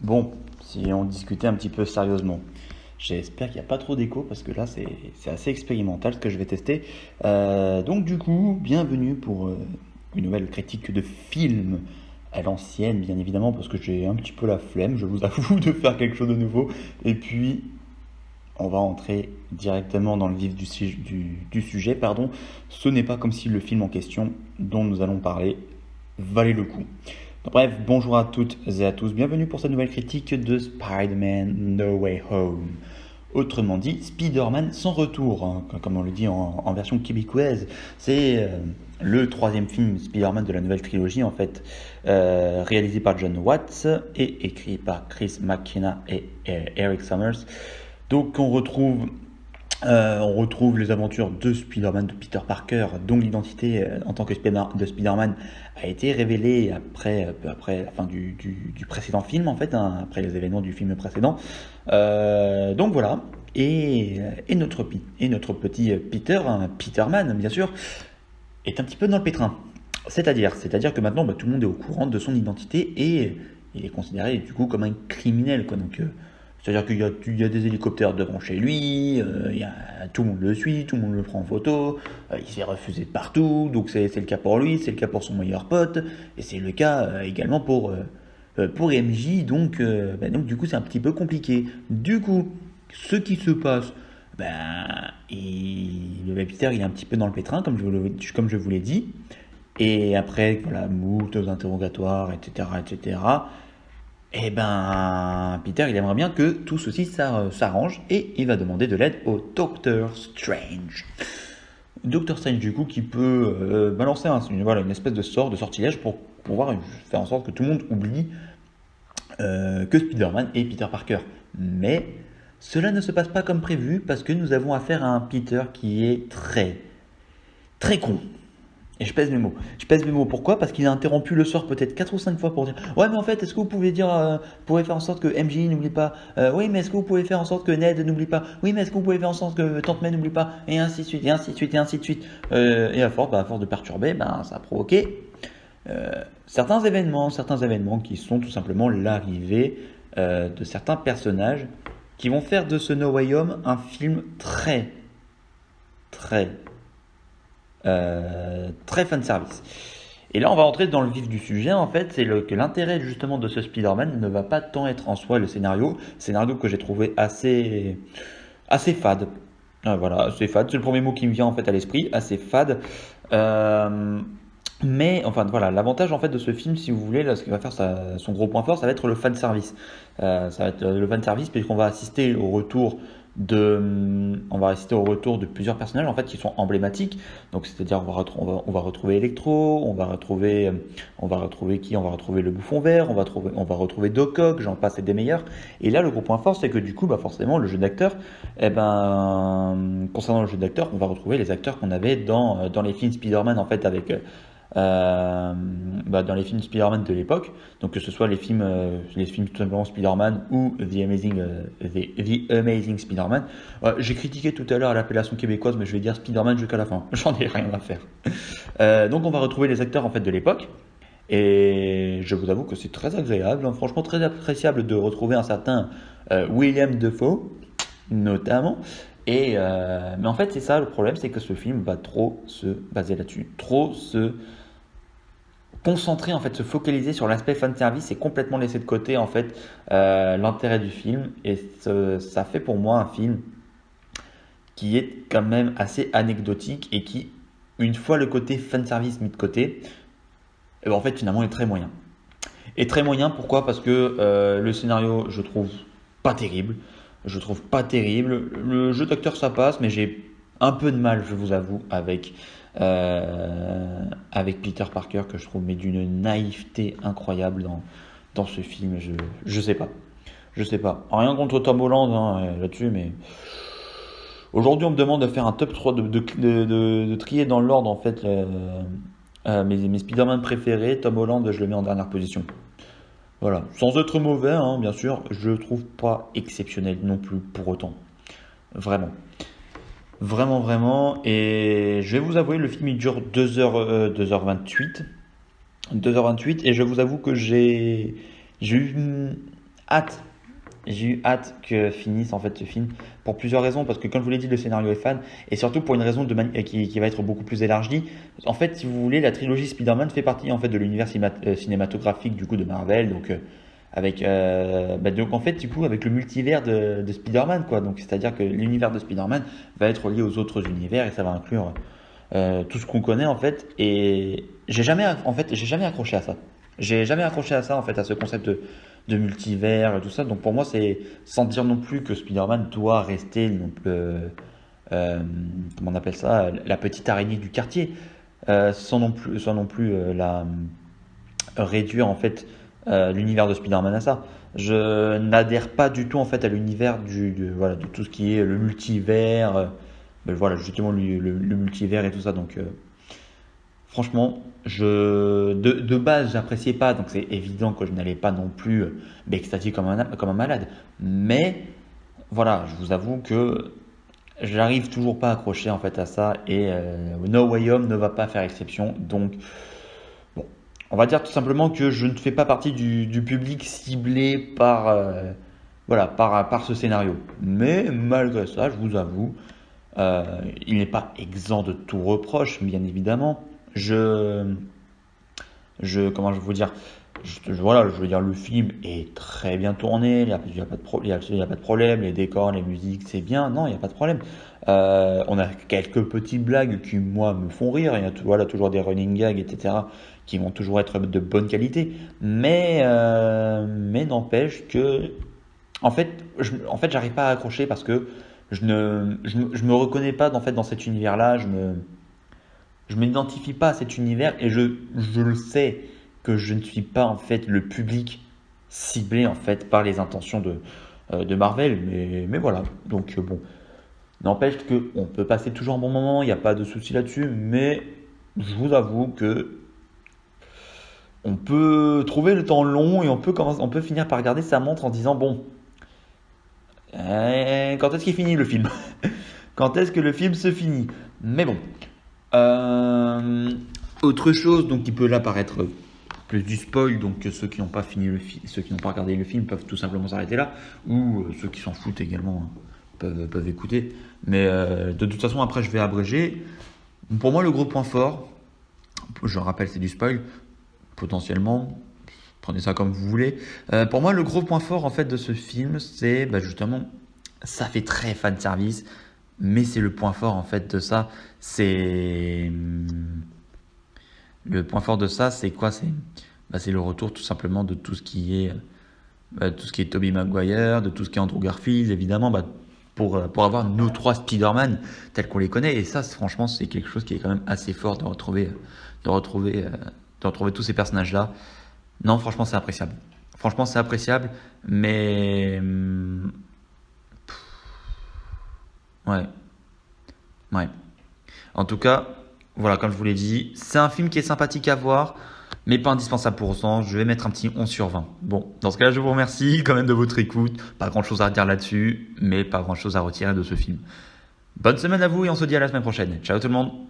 Bon, si on discutait un petit peu sérieusement, j'espère qu'il n'y a pas trop d'écho parce que là c'est assez expérimental ce que je vais tester. Donc du coup, bienvenue pour une nouvelle critique de film à l'ancienne, bien évidemment, parce que j'ai un petit peu la flemme, je vous avoue, de faire quelque chose de nouveau. Et puis, on va entrer directement dans le vif du sujet. Pardon. Ce n'est pas comme si le film en question dont nous allons parler valait le coup. Bref, bonjour à toutes et à tous, bienvenue pour cette nouvelle critique de Spider-Man No Way Home. Autrement dit, Spider-Man sans retour, hein, comme on le dit en version québécoise. C'est le troisième film Spider-Man de la nouvelle trilogie, en fait, réalisé par John Watts et écrit par Chris McKenna et Eric Summers. Donc on retrouve les aventures de Spider-Man, de Peter Parker, dont l'identité en tant que de Spider-Man a été révélée peu après la fin du précédent film, en fait, hein, après les événements du film précédent. Donc voilà, et notre petit Peter, hein, Peterman bien sûr, est un petit peu dans le pétrin. C'est-à-dire que maintenant tout le monde est au courant de son identité et il est considéré du coup comme un criminel, quoi. Donc c'est-à-dire qu'il y a des hélicoptères devant chez lui, tout le monde le suit, tout le monde le prend en photo, il se fait refuser de partout, donc c'est le cas pour lui, c'est le cas pour son meilleur pote, et c'est le cas également pour MJ, donc du coup c'est un petit peu compliqué. Du coup, ce qui se passe, le Peter il est un petit peu dans le pétrin, comme je vous l'ai dit, et après, voilà, moult interrogatoires, etc., etc., eh ben, Peter, il aimerait bien que tout ceci s'arrange et il va demander de l'aide au Doctor Strange. Doctor Strange, du coup, qui peut balancer voilà, une espèce de sort, de sortilège pour pouvoir faire en sorte que tout le monde oublie que Spider-Man et Peter Parker. Mais cela ne se passe pas comme prévu parce que nous avons affaire à un Peter qui est très, très con. Et je pèse mes mots. Je pèse mes mots. Pourquoi? Parce qu'il a interrompu le sort peut-être 4 ou 5 fois pour dire ouais, mais en fait, est-ce que vous pouvez dire, vous pouvez faire en sorte que MJ n'oublie pas. Oui, mais est-ce que vous pouvez faire en sorte que Ned n'oublie pas. Oui, mais est-ce que vous pouvez faire en sorte que Tante May n'oublie pas. Et ainsi de suite, et ainsi de suite, et ainsi de suite. Et à force de perturber, ça a provoqué certains événements qui sont tout simplement l'arrivée de certains personnages qui vont faire de ce No Way Home un film très, très très fan service. Et là, on va entrer dans le vif du sujet. En fait, que l'intérêt justement de ce Spider-Man ne va pas tant être en soi le scénario que j'ai trouvé assez fade. Voilà, assez fade. C'est le premier mot qui me vient en fait à l'esprit, assez fade. Euh, mais enfin voilà, l'avantage en fait de ce film, si vous voulez, là, ce qui va faire son gros point fort, ça va être le fan service. Ça va être le fan service puisqu'on va assister au retour de plusieurs personnages en fait qui sont emblématiques. Donc c'est-à-dire on va retrouver Electro, on va retrouver qui? On va retrouver le Bouffon Vert, on va retrouver Doc Ock, j'en passe et des meilleurs. Et là le gros point fort c'est que du coup forcément le jeu d'acteur, concernant le jeu d'acteur, on va retrouver les acteurs qu'on avait dans les films Spider-Man en fait avec dans les films Spider-Man de l'époque, donc que ce soit les films tout simplement Spider-Man ou The Amazing Spider-Man. J'ai critiqué tout à l'heure l'appellation québécoise, mais je vais dire Spider-Man jusqu'à la fin. J'en ai rien à faire. Donc on va retrouver les acteurs en fait de l'époque. Et je vous avoue que c'est très agréable, hein, franchement très appréciable de retrouver un certain William Defoe, notamment. Mais en fait, c'est ça le problème, c'est que ce film va trop se baser là-dessus, trop se concentrer en fait, se focaliser sur l'aspect fan service et complètement laisser de côté en fait l'intérêt du film. Et ça fait pour moi un film qui est quand même assez anecdotique et qui, une fois le côté fan service mis de côté, en fait finalement est très moyen. Et très moyen, pourquoi? Parce que le scénario, je trouve pas terrible. Je trouve pas terrible. Le jeu d'acteur, ça passe, mais j'ai un peu de mal, je vous avoue, avec Peter Parker, que je trouve mais d'une naïveté incroyable dans ce film. Je sais pas. Je sais pas. Rien contre Tom Holland hein, là-dessus, mais aujourd'hui, on me demande de faire un top 3, de trier dans l'ordre, en fait, mes Spider-Man préférés. Tom Holland, je le mets en dernière position. Voilà, sans être mauvais, hein, bien sûr, je le trouve pas exceptionnel non plus pour autant. Vraiment. Vraiment, vraiment. Et je vais vous avouer, le film il dure 2h28. 2h28. Et je vous avoue que j'ai eu hâte. J'ai eu hâte que finisse en fait ce film pour plusieurs raisons parce que comme je vous l'ai dit le scénario est fan et surtout pour une raison qui va être beaucoup plus élargie. En fait si vous voulez la trilogie Spider-Man fait partie en fait de l'univers cinématographique du coup de Marvel donc avec donc en fait du coup avec le multivers de Spider-Man quoi donc c'est-à-dire que l'univers de Spider-Man va être lié aux autres univers et ça va inclure tout ce qu'on connaît en fait et j'ai jamais accroché à ça. J'ai jamais accroché à ça en fait à ce concept de multivers et tout ça. Donc pour moi c'est sans dire non plus que Spider-Man doit rester non plus, comment on appelle ça la petite araignée du quartier sans non plus la réduire en fait l'univers de Spider-Man à ça. Je n'adhère pas du tout en fait à l'univers voilà, de tout ce qui est le multivers, voilà justement le multivers et tout ça. Donc franchement, de base j'appréciais pas, donc c'est évident que je n'allais pas non plus m'extasier comme un malade. Mais voilà, je vous avoue que j'arrive toujours pas à accrocher en fait à ça et No Way Home ne va pas faire exception. Donc bon, on va dire tout simplement que je ne fais pas partie du public ciblé par, voilà, par ce scénario. Mais malgré ça, je vous avoue, il n'est pas exempt de tout reproche, bien évidemment. Je, comment je vais vous dire, voilà, je veux dire, le film est très bien tourné, il y a pas de il y a pas de problème, les décors, les musiques, c'est bien, non, il n'y a pas de problème. On a quelques petites blagues qui, moi, me font rire, il y a voilà, toujours des running gags, etc., qui vont toujours être de bonne qualité, mais n'empêche que, en fait, j'arrive pas à accrocher parce que je me reconnais pas, en fait, dans cet univers-là, je m'identifie pas à cet univers et je le sais que je ne suis pas en fait le public ciblé en fait par les intentions de Marvel, mais voilà. Donc bon, n'empêche que on peut passer toujours un bon moment, il n'y a pas de souci là-dessus, mais je vous avoue que on peut trouver le temps long et on peut finir par regarder sa montre en disant bon, quand est-ce qu'il finit le film? Quand est-ce que le film se finit? Mais bon. Euh, autre chose donc qui peut là paraître plus du spoil, donc ceux qui n'ont pas fini ceux qui n'ont pas regardé le film peuvent tout simplement s'arrêter là, ou ceux qui s'en foutent également hein, peuvent écouter. Mais de toute façon après je vais abréger. Pour moi le gros point fort, je rappelle c'est du spoil, potentiellement, prenez ça comme vous voulez. Pour moi le gros point fort en fait de ce film c'est justement ça fait très fan service. Mais c'est le point fort en fait de ça. C'est le point fort de ça, c'est quoi? C'est le retour tout simplement de tout ce qui est Tobey Maguire, de tout ce qui est Andrew Garfield, évidemment, pour avoir nos trois Spider-Man tels qu'on les connaît. Et ça, franchement, c'est quelque chose qui est quand même assez fort de retrouver, de retrouver tous ces personnages-là. Non, franchement, c'est appréciable. Franchement, c'est appréciable, mais ouais, ouais. En tout cas, voilà, comme je vous l'ai dit, c'est un film qui est sympathique à voir, mais pas indispensable pour autant. Je vais mettre un petit 11 sur 20. Bon, dans ce cas-là, je vous remercie quand même de votre écoute. Pas grand-chose à dire là-dessus, mais pas grand-chose à retirer de ce film. Bonne semaine à vous et on se dit à la semaine prochaine. Ciao tout le monde!